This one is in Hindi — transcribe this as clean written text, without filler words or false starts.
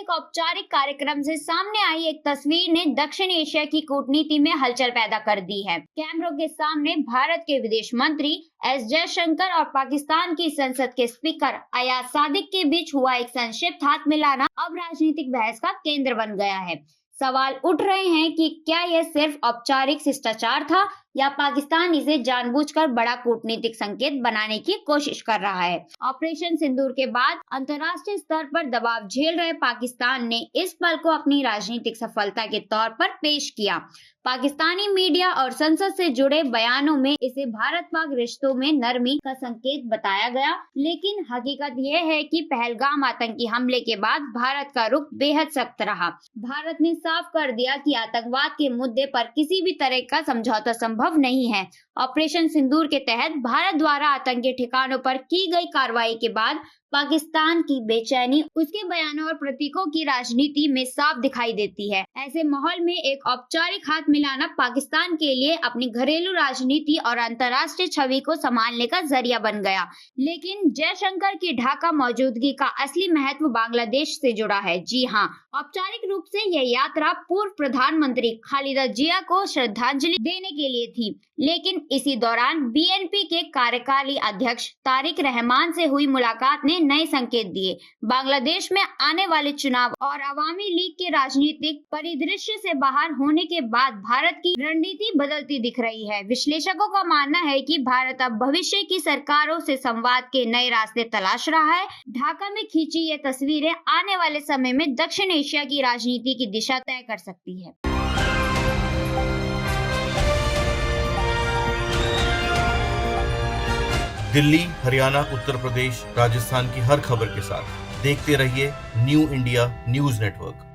एक औपचारिक कार्यक्रम से सामने आई एक तस्वीर ने दक्षिण एशिया की कूटनीति में हलचल पैदा कर दी है। कैमरों के सामने भारत के विदेश मंत्री एस जयशंकर और पाकिस्तान की संसद के स्पीकर अयाज सादिक के बीच हुआ एक संक्षिप्त हाथ मिलाना अब राजनीतिक बहस का केंद्र बन गया है। सवाल उठ रहे हैं कि क्या यह सिर्फ औपचारिक शिष्टाचार था या पाकिस्तान इसे जानबूझकर बड़ा कूटनीतिक संकेत बनाने की कोशिश कर रहा है। ऑपरेशन सिंदूर के बाद अंतर्राष्ट्रीय स्तर पर दबाव झेल रहे पाकिस्तान ने इस पल को अपनी राजनीतिक सफलता के तौर पर पेश किया। पाकिस्तानी मीडिया और संसद से जुड़े बयानों में इसे भारत पाक रिश्तों में नरमी का संकेत बताया गया, लेकिन हकीकत यह है कि पहलगाम आतंकी हमले के बाद भारत का रुख बेहद सख्त रहा। भारत ने साफ कर दिया कि आतंकवाद के मुद्दे पर किसी भी तरह का समझौता संभव नहीं है। ऑपरेशन सिंदूर के तहत भारत द्वारा आतंकी ठिकानों पर की गई कार्रवाई के बाद पाकिस्तान की बेचैनी उसके बयानों और प्रतीकों की राजनीति में साफ दिखाई देती है। ऐसे माहौल में एक औपचारिक हाथ मिलाना पाकिस्तान के लिए अपनी घरेलू राजनीति और अंतर्राष्ट्रीय छवि को संभालने का जरिया बन गया। लेकिन जयशंकर की ढाका मौजूदगी का असली महत्व बांग्लादेश से जुड़ा है। जी हाँ, औपचारिक रूप से यह यात्रा पूर्व प्रधानमंत्री खालिदा जिया को श्रद्धांजलि देने के लिए थी, लेकिन इसी दौरान बीएनपी के कार्यकारी अध्यक्ष तारिक रहमान से हुई मुलाकात ने नए संकेत दिए। बांग्लादेश में आने वाले चुनाव और अवामी लीग के राजनीतिक परिदृश्य से बाहर होने के बाद भारत की रणनीति बदलती दिख रही है। विश्लेषकों का मानना है कि भारत अब भविष्य की सरकारों से संवाद के नए रास्ते तलाश रहा है। ढाका में खींची ये तस्वीरें आने वाले समय में दक्षिण एशिया की राजनीति की दिशा तय कर सकती है। दिल्ली, हरियाणा, उत्तर प्रदेश, राजस्थान की हर खबर के साथ देखते रहिए न्यू इंडिया न्यूज नेटवर्क।